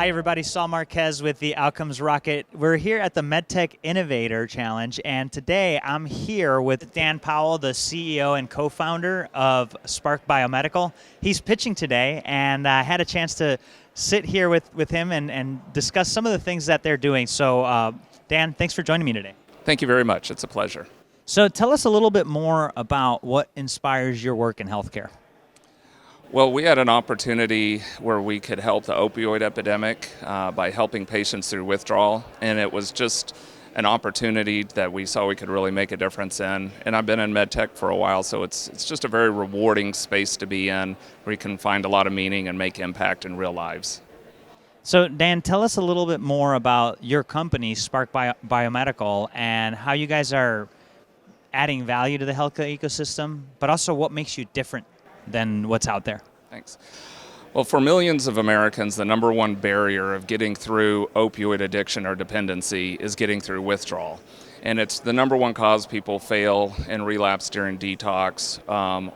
Hi, everybody. Saul Marquez with the Outcomes Rocket. We're here at the MedTech Innovator Challenge, and today I'm here with Dan Powell, the CEO and co-founder of Spark Biomedical. He's pitching today, and I had a chance to sit here with him and discuss some of the things that they're doing. So, Dan, thanks for joining me today. Thank you very much. It's a pleasure. So tell us a little bit more about what inspires your work in healthcare. Well, we had an opportunity where we could help the opioid epidemic by helping patients through withdrawal, and it was just an opportunity that we saw we could really make a difference in. And I've been in medtech for a while, so it's just a very rewarding space to be in, where you can find a lot of meaning and make impact in real lives. So, Dan, tell us a little bit more about your company, Spark Biomedical, and how you guys are adding value to the healthcare ecosystem, but also what makes you different than what's out there. Thanks. Well, for millions of Americans, the number one barrier of getting through opioid addiction or dependency is getting through withdrawal. And it's the number one cause people fail and relapse during detox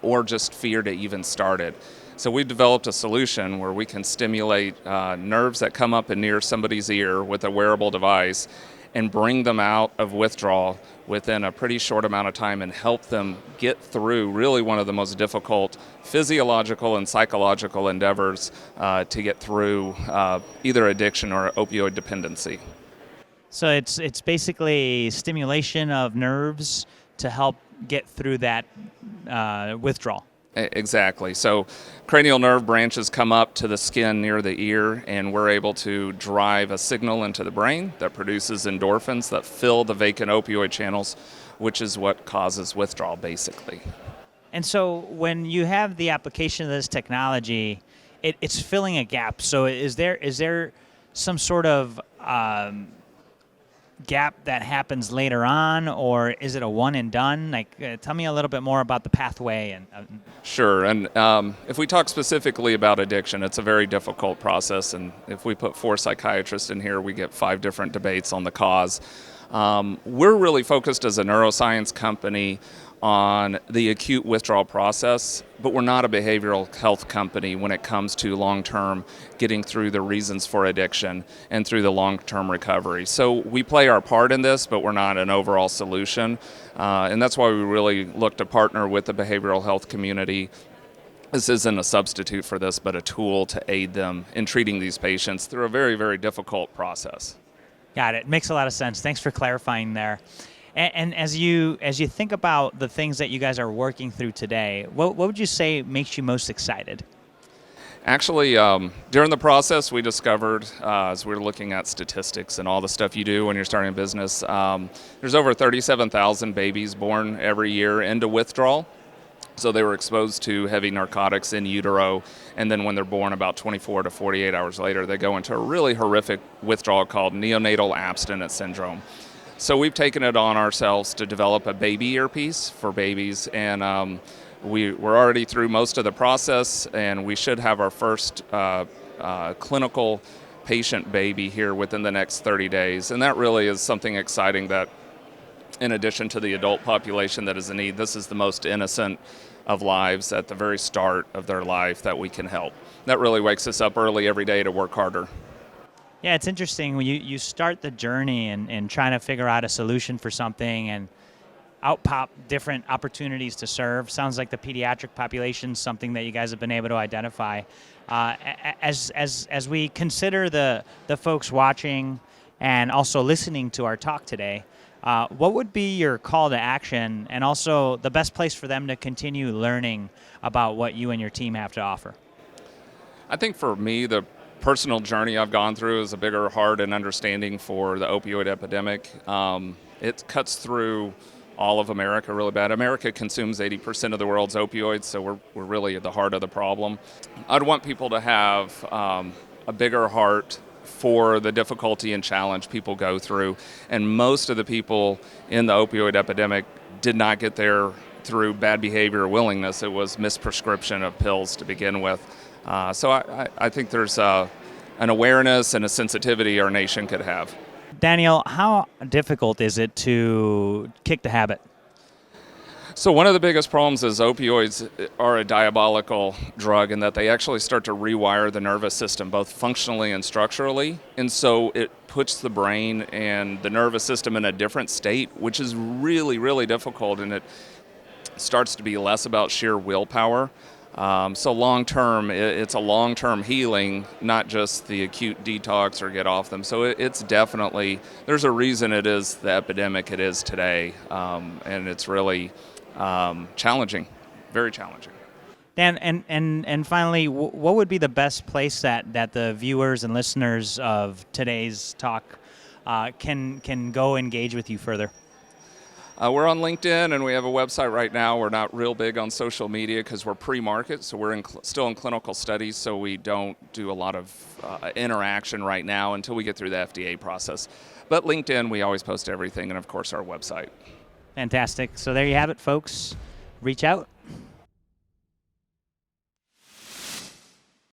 or just fear to even start it. So we've developed a solution where we can stimulate nerves that come up and near somebody's ear with a wearable device and bring them out of withdrawal within a pretty short amount of time and help them get through really one of the most difficult physiological and psychological endeavors to get through either addiction or opioid dependency. So it's basically stimulation of nerves to help get through that withdrawal. Exactly. So cranial nerve branches come up to the skin near the ear, and we're able to drive a signal into the brain that produces endorphins that fill the vacant opioid channels, which is what causes withdrawal, basically. And so when you have the application of this technology, it's filling a gap. So is there some sort of gap that happens later on, or is it a one and done? Tell me a little bit more about the pathway. Sure, and if we talk specifically about addiction, it's a very difficult process, and if we put 4 psychiatrists in here, we get 5 different debates on the cause. We're really focused as a neuroscience company on the acute withdrawal process, but we're not a behavioral health company when it comes to long-term getting through the reasons for addiction and through the long-term recovery. So we play our part in this, but we're not an overall solution. And that's why we really look to partner with the behavioral health community. This isn't a substitute for this, but a tool to aid them in treating these patients through a very, very difficult process. Got it. Makes a lot of sense. Thanks for clarifying there. And as you think about the things that you guys are working through today, what would you say makes you most excited? Actually, during the process, we discovered, as we were looking at statistics and all the stuff you do when you're starting a business, there's over 37,000 babies born every year into withdrawal. So they were exposed to heavy narcotics in utero, and then when they're born, about 24 to 48 hours later, they go into a really horrific withdrawal called neonatal abstinence syndrome. So we've taken it on ourselves to develop a baby earpiece for babies, and we're already through most of the process, and we should have our first clinical patient baby here within the next 30 days. And that really is something exciting that, in addition to the adult population that is in need, this is the most innocent of lives at the very start of their life that we can help. That really wakes us up early every day to work harder. Yeah, it's interesting when you start the journey and trying to figure out a solution for something, and out pop different opportunities to serve. Sounds like the pediatric population is something that you guys have been able to identify. As we consider the folks watching and also listening to our talk today, what would be your call to action, and also the best place for them to continue learning about what you and your team have to offer? I think for me, the personal journey I've gone through is a bigger heart and understanding for the opioid epidemic. It cuts through all of America really bad. America consumes 80% of the world's opioids, so we're really at the heart of the problem. I'd want people to have a bigger heart for the difficulty and challenge people go through. And most of the people in the opioid epidemic did not get there through bad behavior or willingness. It was misprescription of pills to begin with. So I think there's an awareness and a sensitivity our nation could have. Daniel, how difficult is it to kick the habit? So one of the biggest problems is opioids are a diabolical drug in that they actually start to rewire the nervous system, both functionally and structurally. And so it puts the brain and the nervous system in a different state, which is really, really difficult. And it starts to be less about sheer willpower. So long term, it's a long term healing, not just the acute detox or get off them. So it's definitely, there's a reason it is the epidemic it is today. And it's really challenging, very challenging. Dan, and finally, what would be the best place that the viewers and listeners of today's talk can go engage with you further? We're on LinkedIn, and we have a website right now. We're not real big on social media because we're pre-market, so we're still in clinical studies, so we don't do a lot of interaction right now until we get through the FDA process. But LinkedIn, we always post everything, and of course our website. Fantastic. So there you have it, folks. Reach out.